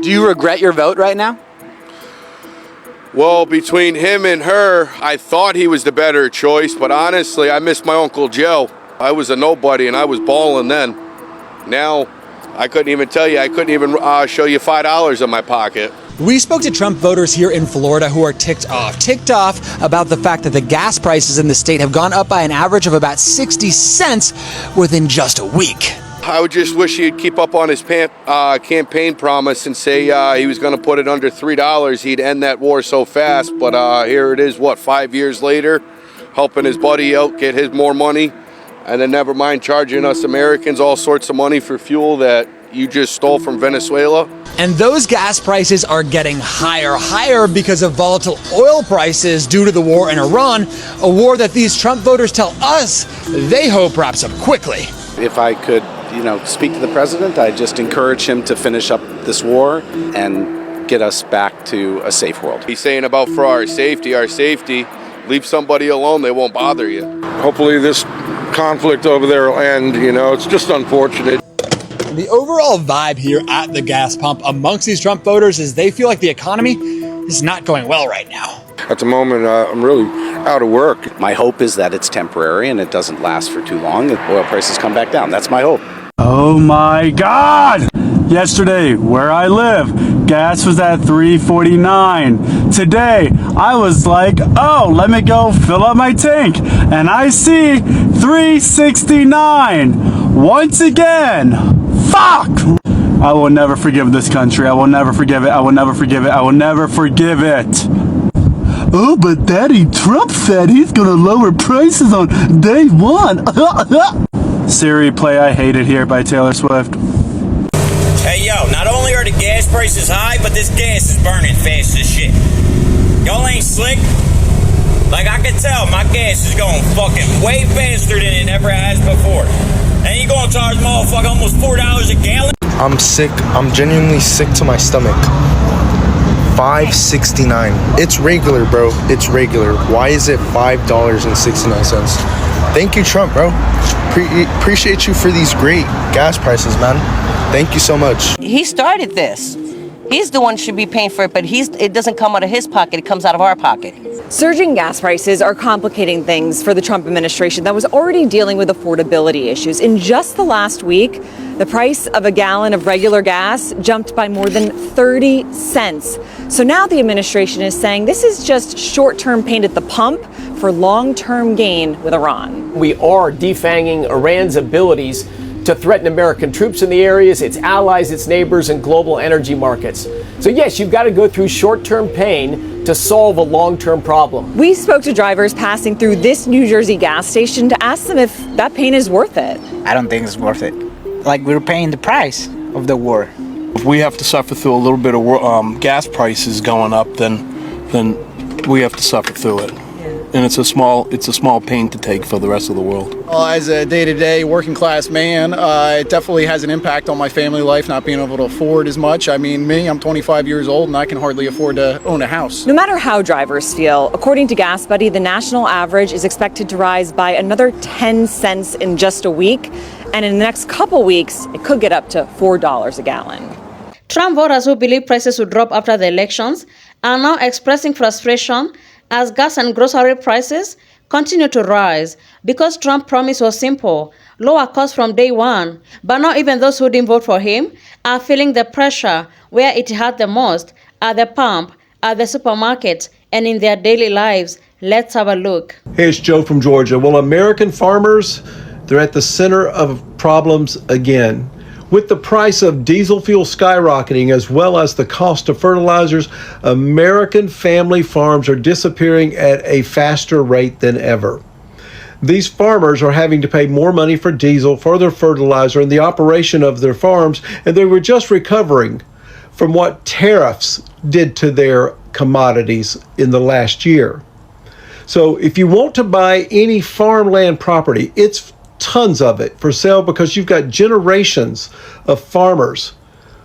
Do you regret your vote right now? Well, between him and her, I thought he was the better choice, but honestly, I miss my Uncle Joe. I was a nobody, and I was balling then. Now, I couldn't even tell you. I couldn't even show you $5 in my pocket. We spoke to Trump voters here in Florida who are ticked off about the fact that the gas prices in the state have gone up by an average of about 60 cents within just a week. I would just wish he'd keep up on his campaign promise and say he was going to put it under $3. He'd end that war so fast. But here it is, 5 years later, helping his buddy out get his more money. And then never mind charging us Americans all sorts of money for fuel that you just stole from Venezuela. And those gas prices are getting higher because of volatile oil prices due to the war in Iran, a war that these Trump voters tell us they hope wraps up quickly. If I could, speak to the president, I'd just encourage him to finish up this war and get us back to a safe world. He's saying about for our safety, leave somebody alone, they won't bother you. Hopefully this conflict over there will end, it's just unfortunate. The overall vibe here at the gas pump amongst these Trump voters is they feel like the economy is not going well right now. At the moment, I'm really out of work. My hope is that it's temporary and it doesn't last for too long. The oil prices come back down. That's my hope. Oh my God! Yesterday, where I live, gas was at $3.49. Today, I was like, oh, let me go fill up my tank. And I see $3.69. Once again, fuck! I will never forgive this country. I will never forgive it. I will never forgive it. I will never forgive it. Oh, but Daddy Trump said he's gonna lower prices on day one. Siri, play I Hate It Here by Taylor Swift. Hey, yo, not only are the gas prices high, but this gas is burning fast as shit. Y'all ain't slick. Like, I can tell my gas is going fucking way faster than it ever has before. And you gonna charge motherfucker almost $4 a gallon? I'm sick. I'm genuinely sick to my stomach. $5.69. It's regular, bro. It's regular. Why is it $5.69? Thank you, Trump, bro. Appreciate you for these great gas prices, man. Thank you so much. He started this. He's the one who should be paying for it, but it doesn't come out of his pocket. It comes out of our pocket. Surging gas prices are complicating things for the Trump administration that was already dealing with affordability issues. In just the last week, the price of a gallon of regular gas jumped by more than 30 cents. So now the administration is saying this is just short-term pain at the pump for long-term gain with Iran. We are defanging Iran's abilities to threaten American troops in the areas, its allies, its neighbors, and global energy markets. So yes, you've got to go through short-term pain to solve a long-term problem. We spoke to drivers passing through this New Jersey gas station to ask them if that pain is worth it. I don't think it's worth it. Like, we're paying the price of the war. If we have to suffer through a little bit of gas prices going up, then we have to suffer through it. And it's a small pain to take for the rest of the world. Well, as a day-to-day working class man, it definitely has an impact on my family life, not being able to afford as much. I mean, I'm 25 years old and I can hardly afford to own a house. No matter how drivers feel, according to GasBuddy, the national average is expected to rise by another 10 cents in just a week. And in the next couple weeks, it could get up to $4 a gallon. Trump voters who believe prices will drop after the elections are now expressing frustration as gas and grocery prices continue to rise because Trump's promise was simple, lower costs from day one. But not even those who didn't vote for him are feeling the pressure where it hurt the most, at the pump, at the supermarket, and in their daily lives. Let's have a look. Hey, it's Joe from Georgia. Well, American farmers, they're at the center of problems again. With the price of diesel fuel skyrocketing as well as the cost of fertilizers, American family farms are disappearing at a faster rate than ever. These farmers are having to pay more money for diesel, for their fertilizer, and the operation of their farms, and they were just recovering from what tariffs did to their commodities in the last year. So if you want to buy any farmland property, it's tons of it for sale because you've got generations of farmers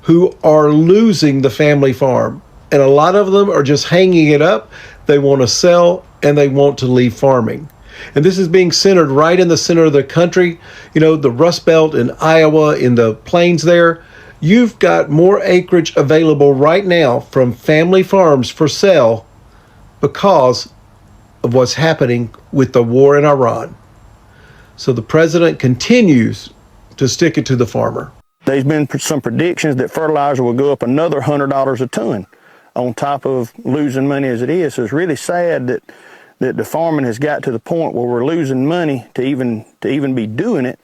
who are losing the family farm. And a lot of them are just hanging it up. They want to sell and they want to leave farming. And this is being centered right in the center of the country. You know, the Rust Belt in Iowa, in the plains there. You've got more acreage available right now from family farms for sale because of what's happening with the war in Iran. So the president continues to stick it to the farmer. There's been some predictions that fertilizer will go up another $100 a ton on top of losing money as it is. So it's really sad that the farming has got to the point where we're losing money to even be doing it.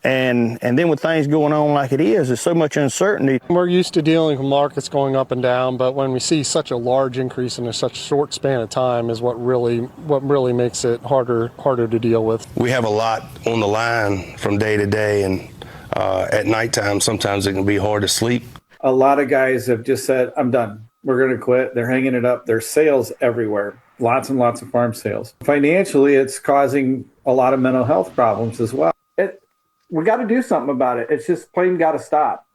And then with things going on like it is, there's so much uncertainty. We're used to dealing with markets going up and down, but when we see such a large increase in such a short span of time is what really makes it harder to deal with. We have a lot on the line from day to day, and at nighttime sometimes it can be hard to sleep. A lot of guys have just said, I'm done. We're going to quit. They're hanging it up. There's sales everywhere. Lots and lots of farm sales. Financially, it's causing a lot of mental health problems as well. We got to do something about it. It's just plain got to stop.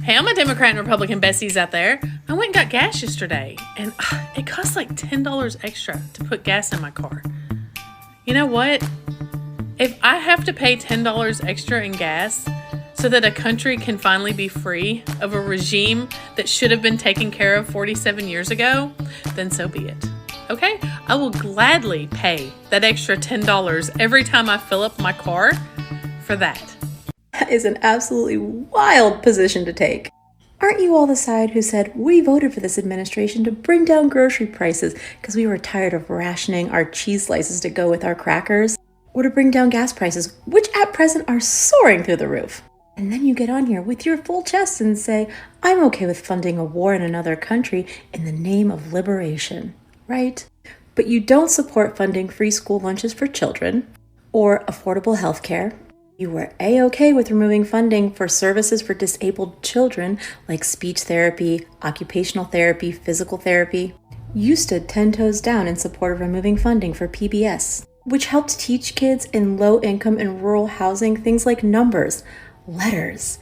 Hey, I'm a Democrat and Republican besties out there. I went and got gas yesterday, and it cost like $10 extra to put gas in my car. You know what? If I have to pay $10 extra in gas so that a country can finally be free of a regime that should have been taken care of 47 years ago, then so be it. Okay? I will gladly pay that extra $10 every time I fill up my car for that. That is an absolutely wild position to take. Aren't you all the side who said, we voted for this administration to bring down grocery prices because we were tired of rationing our cheese slices to go with our crackers? Or to bring down gas prices, which at present are soaring through the roof? And then you get on here with your full chest and say, I'm okay with funding a war in another country in the name of liberation, right? But you don't support funding free school lunches for children or affordable health care. You were A-okay with removing funding for services for disabled children like speech therapy, occupational therapy, physical therapy. You stood 10 toes down in support of removing funding for PBS, which helped teach kids in low-income and rural housing things like numbers, letters,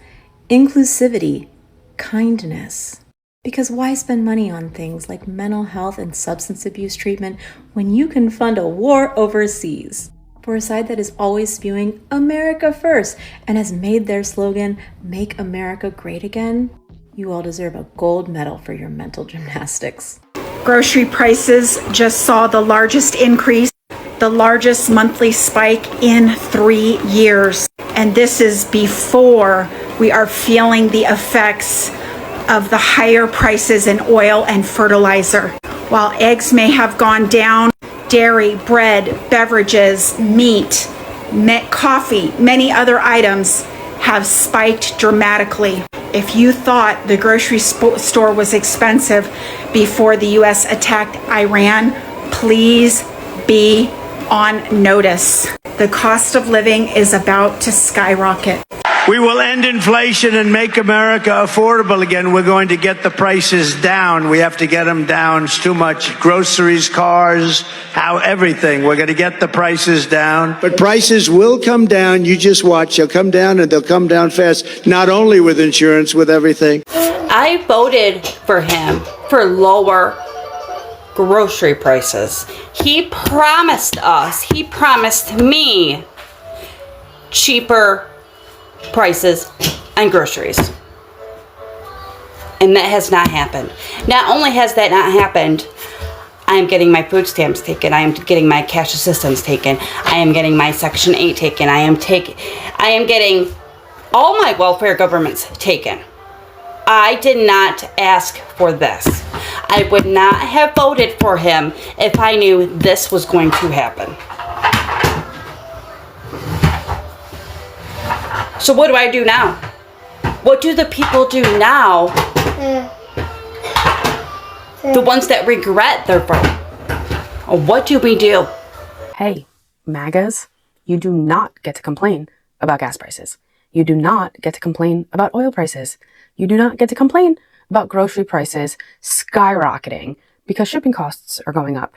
inclusivity, kindness. Because why spend money on things like mental health and substance abuse treatment when you can fund a war overseas? For a side that is always spewing America first and has made their slogan, Make America Great Again, you all deserve a gold medal for your mental gymnastics. Grocery prices just saw the largest increase, the largest monthly spike in 3 years. And this is before we are feeling the effects of the higher prices in oil and fertilizer. While eggs may have gone down, dairy, bread, beverages, meat, coffee, many other items have spiked dramatically. If you thought the grocery store was expensive before the U.S. attacked Iran, please be on notice. The cost of living is about to skyrocket. We will end inflation and make America affordable again. We're going to get the prices down. We have to get them down. It's too much. Groceries, cars, everything. We're going to get the prices down. But prices will come down. You just watch. They'll come down, and they'll come down fast. Not only with insurance, with everything. I voted for him for lower grocery prices. He promised me cheaper prices on groceries. And that has not happened. Not only has that not happened, I am getting my food stamps taken. I am getting my cash assistance taken. I am getting my Section 8 taken. I am getting all my welfare governments taken. I did not ask for this. I would not have voted for him if I knew this was going to happen. So what do I do now? What do the people do now? The ones that regret their vote. What do we do? Hey, MAGAs, you do not get to complain about gas prices. You do not get to complain about oil prices. You do not get to complain about grocery prices skyrocketing because shipping costs are going up.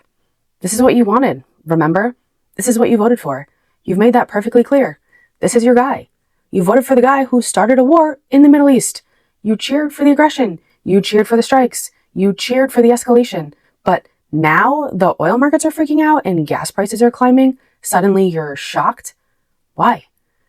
This is what you wanted, remember? This is what you voted for. You've made that perfectly clear. This is your guy. You voted for the guy who started a war in the Middle East. You cheered for the aggression. You cheered for the strikes. You cheered for the escalation. But now the oil markets are freaking out and gas prices are climbing. Suddenly you're shocked? Why?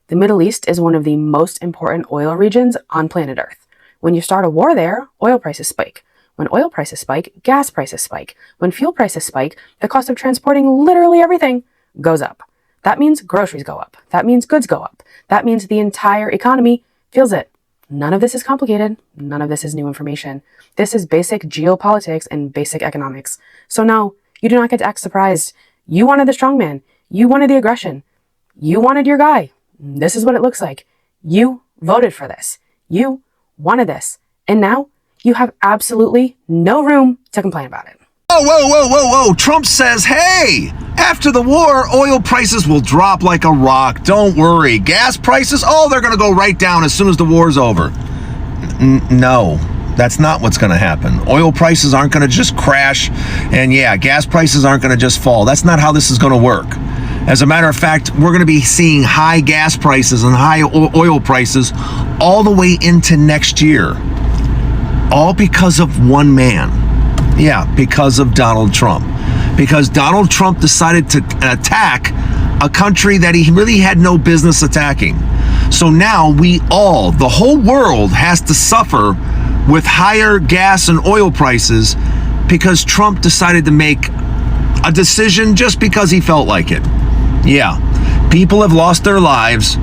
The Middle East is one of the most important oil regions on planet Earth. When you start a war there, oil prices spike. When oil prices spike, gas prices spike. When fuel prices spike, the cost of transporting literally everything goes up. That means groceries go up. That means goods go up. That means the entire economy feels it. None of this is complicated. None of this is new information. This is basic geopolitics and basic economics. So no, you do not get to act surprised. You wanted the strongman. You wanted the aggression. You wanted your guy. This is what it looks like. You voted for this. You wanted this. And now you have absolutely no room to complain about it. Whoa, whoa, whoa, whoa, whoa. Trump says, hey, after the war, oil prices will drop like a rock. Don't worry. Gas prices, they're going to go right down as soon as the war's over. No, that's not what's going to happen. Oil prices aren't going to just crash. And yeah, gas prices aren't going to just fall. That's not how this is going to work. As a matter of fact, we're going to be seeing high gas prices and high oil prices all the way into next year. All because of one man. Yeah, because of Donald Trump. Because Donald Trump decided to attack a country that he really had no business attacking. So now the whole world has to suffer with higher gas and oil prices because Trump decided to make a decision just because he felt like it. Yeah, people have lost their lives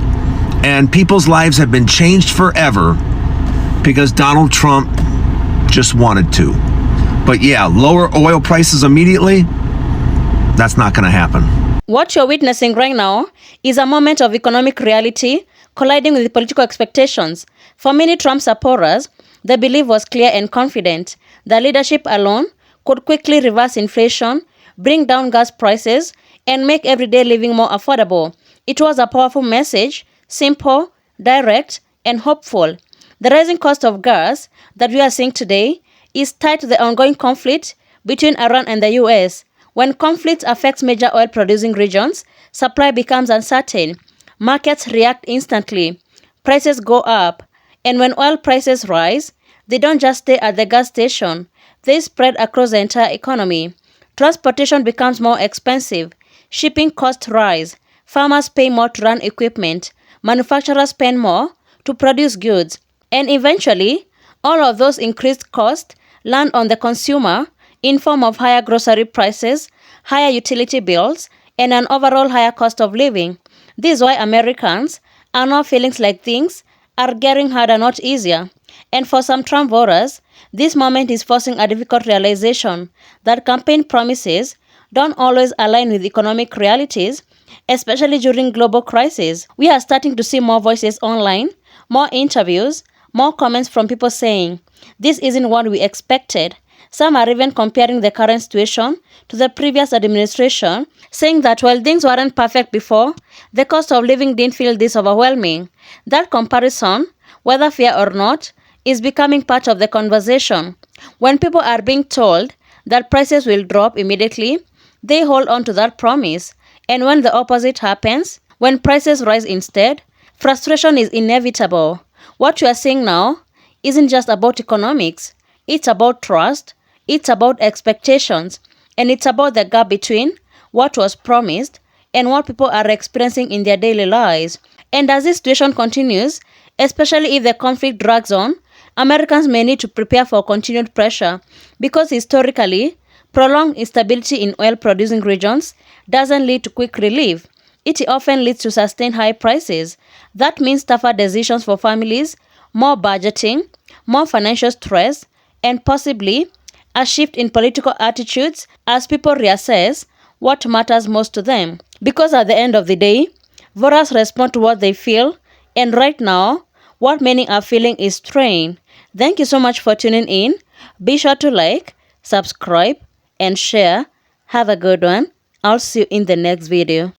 and people's lives have been changed forever because Donald Trump just wanted to. But yeah, lower oil prices immediately, that's not going to happen. What you're witnessing right now is a moment of economic reality colliding with political expectations. For many Trump supporters, the belief was clear and confident. The leadership alone could quickly reverse inflation, bring down gas prices, and make everyday living more affordable. It was a powerful message, simple, direct, and hopeful. The rising cost of gas that we are seeing today is tied to the ongoing conflict between Iran and the US. When conflict affects major oil-producing regions, supply becomes uncertain. Markets react instantly. Prices go up. And when oil prices rise, they don't just stay at the gas station. They spread across the entire economy. Transportation becomes more expensive. Shipping costs rise. Farmers pay more to run equipment. Manufacturers spend more to produce goods. And eventually, all of those increased costs land on the consumer in form of higher grocery prices, higher utility bills, and an overall higher cost of living. This is why Americans are now feeling like things are getting harder, not easier. And for some Trump voters, this moment is forcing a difficult realization that campaign promises don't always align with economic realities, especially during global crises. We are starting to see more voices online, more interviews, more comments from people saying, this isn't what we expected. Some are even comparing the current situation to the previous administration, saying that while things weren't perfect before, the cost of living didn't feel this overwhelming. That comparison, whether fair or not, is becoming part of the conversation. When people are being told that prices will drop immediately, they hold on to that promise. And when the opposite happens, when prices rise instead, frustration is inevitable. What you are seeing now isn't just about economics. It's about trust, it's about expectations, and it's about the gap between what was promised and what people are experiencing in their daily lives. And as this situation continues, especially if the conflict drags on, Americans may need to prepare for continued pressure because historically, prolonged instability in oil-producing regions doesn't lead to quick relief. It often leads to sustained high prices. That means tougher decisions for families, more budgeting, more financial stress, and possibly a shift in political attitudes as people reassess what matters most to them. Because at the end of the day, voters respond to what they feel, and right now, what many are feeling is strain. Thank you so much for tuning in. Be sure to like, subscribe, and share. Have a good one. I'll see you in the next video.